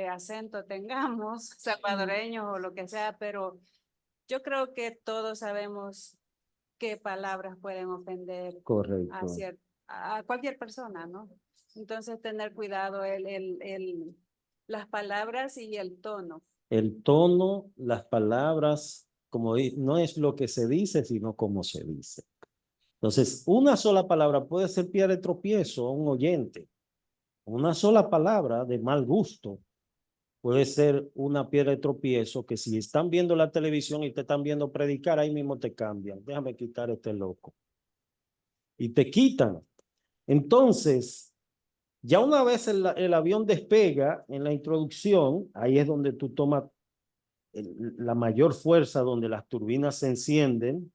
acento tengamos, salvadoreño o lo que sea, pero yo creo que todos sabemos qué palabras pueden ofender Correcto. a cualquier persona, ¿no? Entonces, tener cuidado las palabras y el tono. El tono, las palabras, no es lo que se dice, sino cómo se dice. Entonces, una sola palabra puede ser piedra de tropiezo a un oyente. Una sola palabra de mal gusto puede ser una piedra de tropiezo que si están viendo la televisión y te están viendo predicar, ahí mismo te cambian. Déjame quitar a este loco. Y te quitan. Entonces, ya una vez el avión despega en la introducción, ahí es donde tú tomas la mayor fuerza, donde las turbinas se encienden,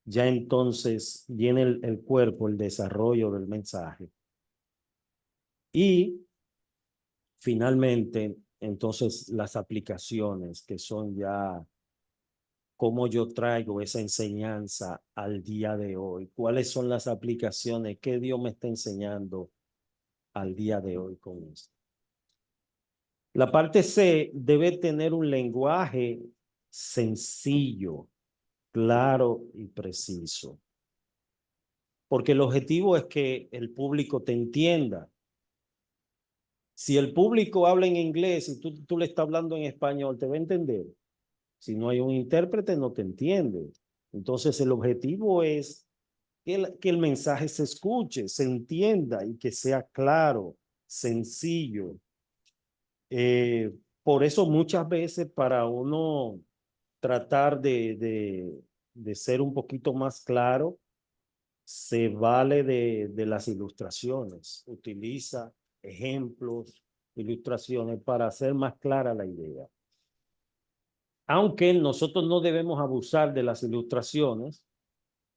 ya entonces viene el cuerpo, el desarrollo del mensaje. Y finalmente, entonces las aplicaciones que son ya cómo yo traigo esa enseñanza al día de hoy. ¿Cuáles son las aplicaciones que Dios me está enseñando al día de hoy con esto? La parte C debe tener un lenguaje sencillo, claro y preciso. Porque el objetivo es que el público te entienda. Si el público habla en inglés y tú le estás hablando en español, te va a entender. Si no hay un intérprete, no te entiende. Entonces, el objetivo es que el mensaje se escuche, se entienda y que sea claro, sencillo. Por eso muchas veces para uno tratar de ser un poquito más claro, se vale de las ilustraciones, utiliza ejemplos, ilustraciones para hacer más clara la idea. Aunque nosotros no debemos abusar de las ilustraciones,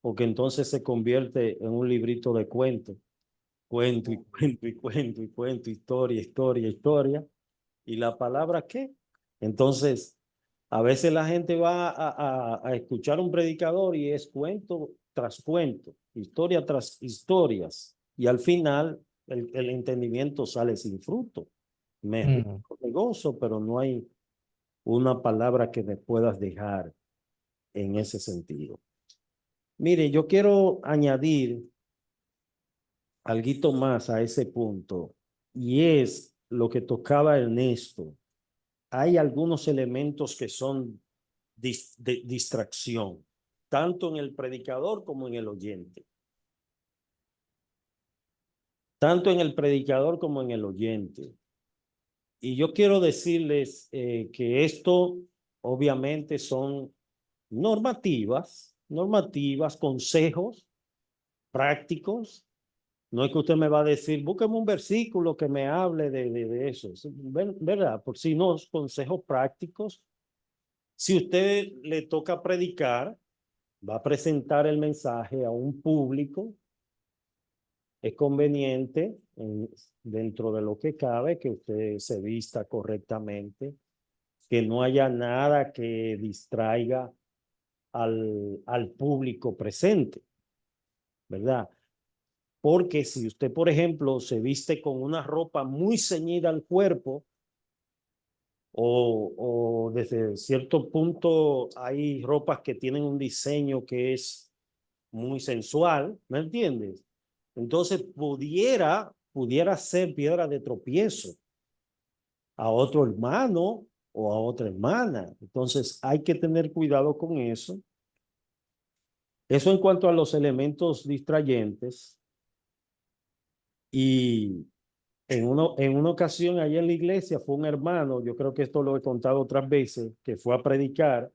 porque entonces se convierte en un librito de cuentos. Cuento y cuento y cuento y cuento, historia, historia, historia. ¿Y la palabra qué? Entonces, a veces la gente va a escuchar un predicador y es cuento tras cuento, historia tras historias. Y al final el entendimiento sale sin fruto. Me de gozo, pero no hay una palabra que me puedas dejar en ese sentido. Mire, yo quiero añadir algo más a ese punto, y es lo que tocaba Ernesto. Hay algunos elementos que son de distracción, tanto en el predicador como en el oyente. Tanto en el predicador como en el oyente. Y yo quiero decirles que esto obviamente son normativas, consejos prácticos. No es que usted me va a decir, búsqueme un versículo que me hable de eso. ¿Verdad? Por si no, consejos prácticos. Si usted le toca predicar, va a presentar el mensaje a un público, es conveniente, dentro de lo que cabe, que usted se vista correctamente, que no haya nada que distraiga al público presente, ¿verdad? Porque si usted, por ejemplo, se viste con una ropa muy ceñida al cuerpo, o desde cierto punto hay ropas que tienen un diseño que es muy sensual, ¿me entiendes? Entonces pudiera ser piedra de tropiezo a otro hermano o a otra hermana. Entonces hay que tener cuidado con eso. Eso en cuanto a los elementos distrayentes. Y en una ocasión allá en la iglesia fue un hermano, yo creo que esto lo he contado otras veces, que fue a predicar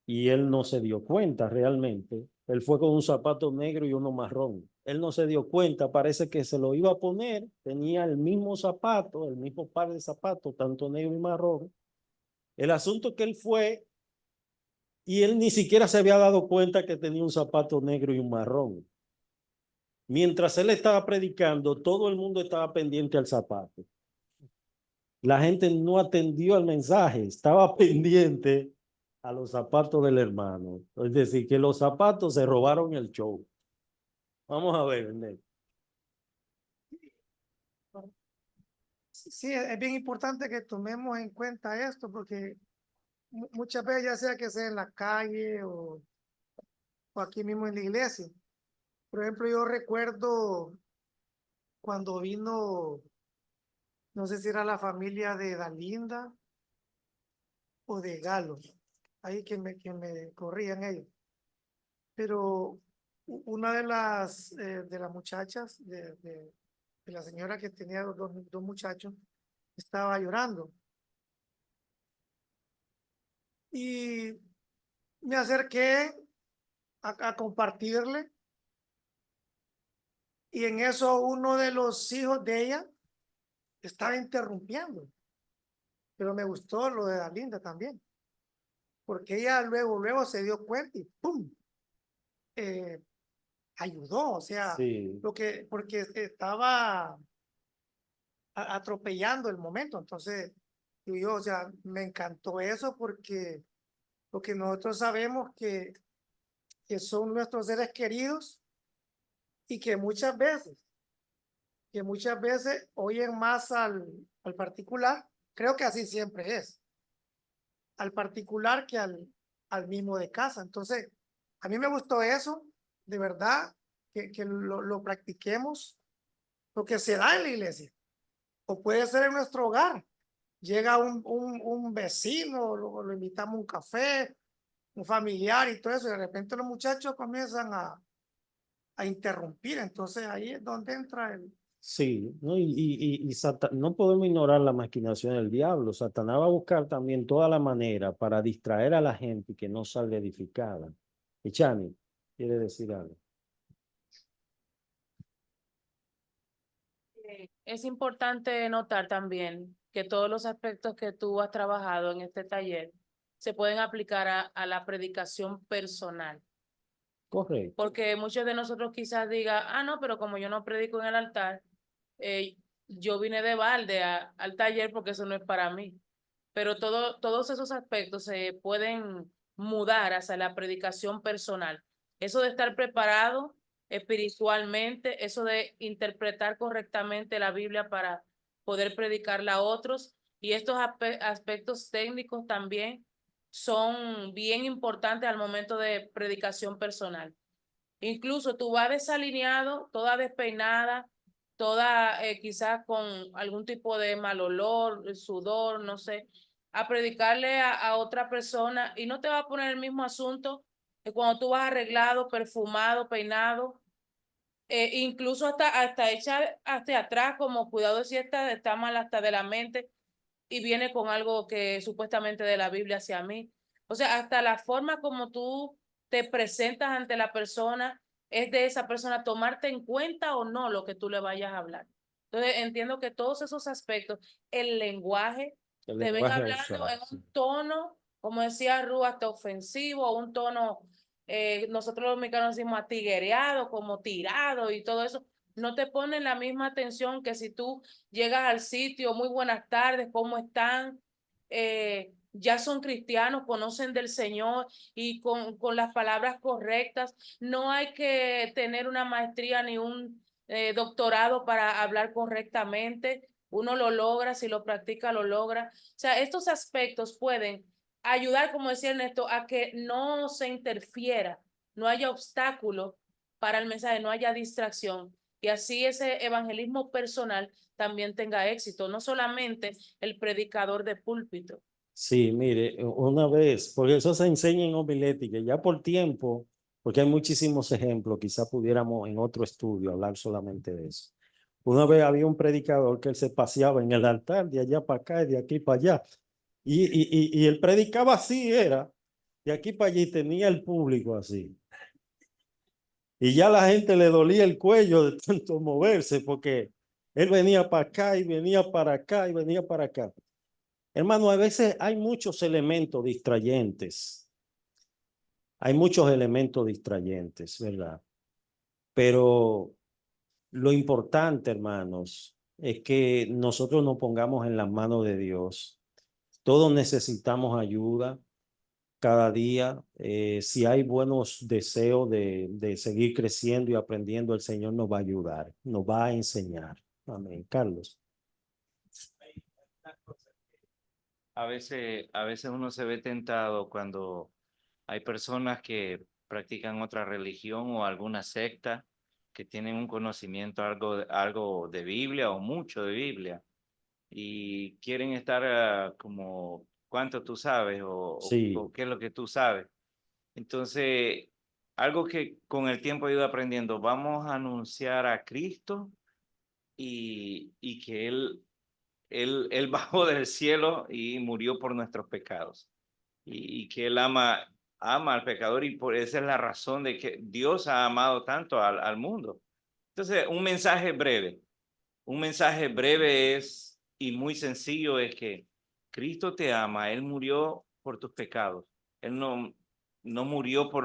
y él no se dio cuenta realmente. Él fue con un zapato negro y uno marrón. Él no se dio cuenta, parece que se lo iba a poner, tenía el mismo zapato, el mismo par de zapatos, tanto negro y marrón. El asunto es que él fue y él ni siquiera se había dado cuenta que tenía un zapato negro y un marrón. Mientras él estaba predicando, todo el mundo estaba pendiente al zapato. La gente no atendió al mensaje, estaba pendiente a los zapatos del hermano. Es decir, que los zapatos se robaron el show. Vamos a ver, Ned. Sí, es bien importante que tomemos en cuenta esto porque muchas veces, ya sea que sea en la calle o aquí mismo en la iglesia. Por ejemplo, yo recuerdo cuando vino, no sé si era la familia de Dalinda o de Galo. Ahí que me corrían ellos. Pero una de las muchachas, de la señora que tenía dos muchachos, estaba llorando. Y me acerqué a compartirle. Y en eso uno de los hijos de ella estaba interrumpiendo. Pero me gustó lo de Dalinda también. Porque ella luego se dio cuenta y ¡pum! Ayudó, o sea, Sí, porque estaba atropellando el momento. Entonces, yo, o sea, me encantó eso porque nosotros sabemos que son nuestros seres queridos y que muchas veces oyen más al particular. Creo que así siempre es, al particular que al mismo de casa. Entonces, a mí me gustó eso, de verdad, que lo practiquemos, porque se da en la iglesia, o puede ser en nuestro hogar. Llega un vecino, lo invitamos a un café, un familiar y todo eso, y de repente los muchachos comienzan a interrumpir. Entonces ahí es donde entra sí, ¿no? No podemos ignorar la maquinación del diablo. Satanás va a buscar también toda la manera para distraer a la gente y que no salga edificada. Y Chani, ¿quiere decir algo? Es importante notar también que todos los aspectos que tú has trabajado en este taller se pueden aplicar a la predicación personal. Correcto. Porque muchos de nosotros quizás digan, ah, no, pero como yo no predico en el altar, yo vine de balde al taller porque eso no es para mí. Pero todos esos aspectos se pueden mudar hacia la predicación personal. Eso de estar preparado espiritualmente, eso de interpretar correctamente la Biblia para poder predicarla a otros, y estos aspectos técnicos también son bien importantes al momento de predicación personal. Incluso tú vas desalineado, toda despeinada, toda quizás con algún tipo de mal olor, sudor, no sé, a predicarle a otra persona, y no te va a poner el mismo asunto que cuando tú vas arreglado, perfumado, peinado, incluso hasta hecha hasta atrás, como cuidado si esta está mal hasta de la mente y viene con algo que supuestamente de la Biblia hacia mí. O sea, hasta la forma como tú te presentas ante la persona es de esa persona tomarte en cuenta o no lo que tú le vayas a hablar. Entonces, entiendo que todos esos aspectos, el lenguaje, El te ven lenguaje hablando usar, en sí. un tono, como decía Ru, hasta ofensivo, un tono, nosotros los mexicanos decimos atiguereado, como tirado y todo eso. No te ponen la misma atención que si tú llegas al sitio, muy buenas tardes, ¿cómo están? Ya son cristianos, conocen del Señor y con las palabras correctas. No hay que tener una maestría ni un doctorado para hablar correctamente. Uno lo logra, si lo practica, lo logra. O sea, estos aspectos pueden ayudar, como decía Ernesto, a que no se interfiera, no haya obstáculo para el mensaje, no haya distracción. Y así ese evangelismo personal también tenga éxito, no solamente el predicador de púlpito. Sí, mire, una vez, porque eso se enseña en homilética, ya por tiempo, porque hay muchísimos ejemplos, quizá pudiéramos en otro estudio hablar solamente de eso. Una vez había un predicador que él se paseaba en el altar de allá para acá y de aquí para allá, y él predicaba así, era, de aquí para allí tenía el público así. Y ya la gente le dolía el cuello de tanto moverse, porque él venía para acá y venía para acá y venía para acá. Hermano, a veces hay muchos elementos distrayentes. Hay muchos elementos distrayentes, ¿verdad? Pero lo importante, hermanos, es que nosotros nos pongamos en las manos de Dios. Todos necesitamos ayuda cada día. Si hay buenos deseos de seguir creciendo y aprendiendo, el Señor nos va a ayudar, nos va a enseñar. Amén. Carlos. A veces uno se ve tentado cuando hay personas que practican otra religión o alguna secta que tienen un conocimiento algo de Biblia o mucho de Biblia y quieren estar como cuánto tú sabes Sí. o qué es lo que tú sabes. Entonces, algo que con el tiempo he ido aprendiendo, vamos a anunciar a Cristo y que Él bajó del cielo y murió por nuestros pecados. Y que Él ama al pecador y por esa es la razón de que Dios ha amado tanto al mundo. Entonces, un mensaje breve es y muy sencillo es que Cristo te ama, Él murió por tus pecados. Él no murió por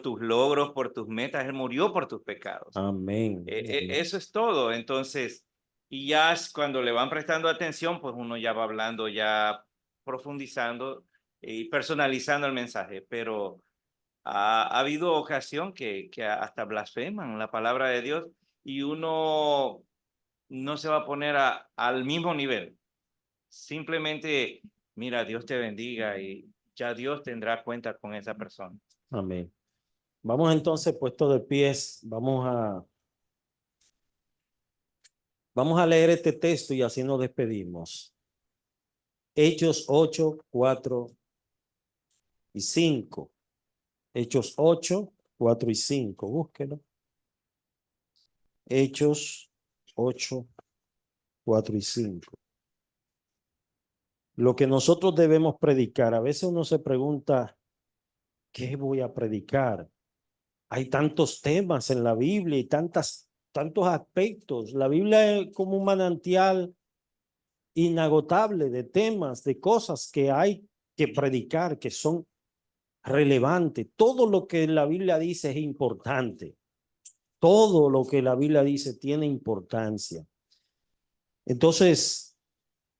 tus logros, por tus metas, Él murió por tus pecados. Amén. Eso es todo. Entonces, y ya cuando le van prestando atención, pues uno ya va hablando, ya profundizando y personalizando el mensaje. Pero ha habido ocasión que hasta blasfeman la palabra de Dios y uno no se va a poner al mismo nivel. Simplemente, mira, Dios te bendiga y ya Dios tendrá cuenta con esa persona. Amén. Vamos entonces, puesto de pies, vamos a leer este texto y así nos despedimos. Hechos 8, 4 y 5. Hechos 8, 4 y 5. Búsquelo. Hechos 8, 4 y 5. Lo que nosotros debemos predicar. A veces uno se pregunta, ¿qué voy a predicar? Hay tantos temas en la Biblia y tantos aspectos. La Biblia es como un manantial inagotable de temas, de cosas que hay que predicar, que son relevantes. Todo lo que la Biblia dice es importante. Todo lo que la Biblia dice tiene importancia. Entonces,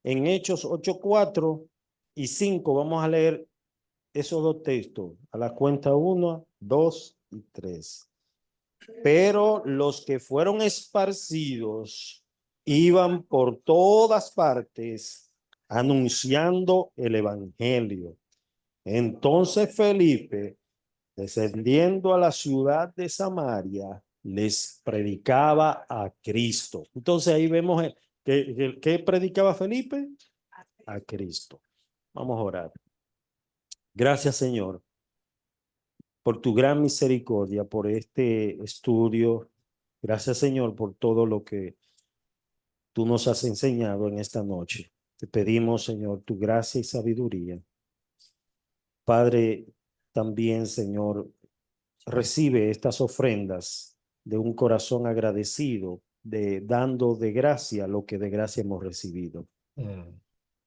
en Hechos 8, 4 y 5 vamos a leer esos dos textos a la cuenta 1, 2 y 3. Pero los que fueron esparcidos iban por todas partes anunciando el evangelio. Entonces Felipe, descendiendo a la ciudad de Samaria, les predicaba a Cristo. Entonces ahí vemos que predicaba Felipe a Cristo. Vamos a orar. Gracias, Señor, por tu gran misericordia, por este estudio. Gracias, Señor, por todo lo que tú nos has enseñado en esta noche. Te pedimos, Señor, tu gracia y sabiduría. Padre, también, Señor, recibe estas ofrendas de un corazón agradecido, dando de gracia lo que de gracia hemos recibido.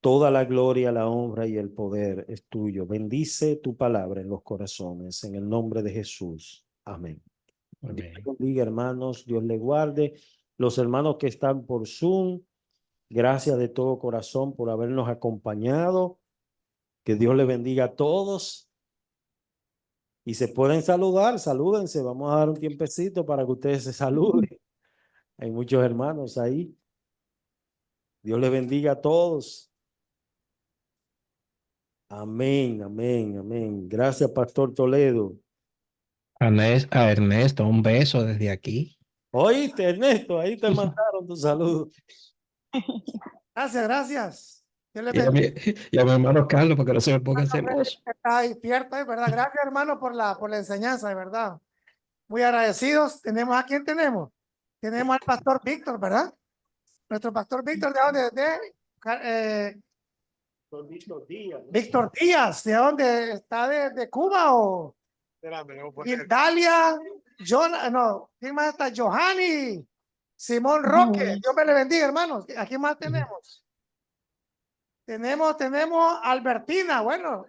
Toda la gloria, la honra y el poder es tuyo. Bendice tu palabra en los corazones, en el nombre de Jesús. Amén. Dios les bendiga, hermanos. Dios les guarde. Los hermanos que están por Zoom, gracias de todo corazón por habernos acompañado. Que Dios les bendiga a todos. Y se pueden saludar, salúdense. Vamos a dar un tiempecito para que ustedes se saluden. Hay muchos hermanos ahí. Dios les bendiga a todos. Amén, amén, amén. Gracias, Pastor Toledo. A Ernesto, un beso desde aquí. Oíste, Ernesto, ahí te mandaron tu saludo. Gracias, gracias. Dios le Y a mi hermano Carlos, porque no se me ponga celoso. Está despierto, ¿verdad? Gracias, hermano, por la enseñanza, de verdad. Muy agradecidos. ¿A quién tenemos? Tenemos al pastor Víctor, ¿verdad? Nuestro pastor Víctor, ¿de dónde? Víctor Díaz, ¿de dónde? ¿Está de Cuba o? Dalia, ¿quién más está? Johanny, Simón Roque, Dios me le bendiga, hermanos. ¿A quién más tenemos? Tenemos Albertina, bueno,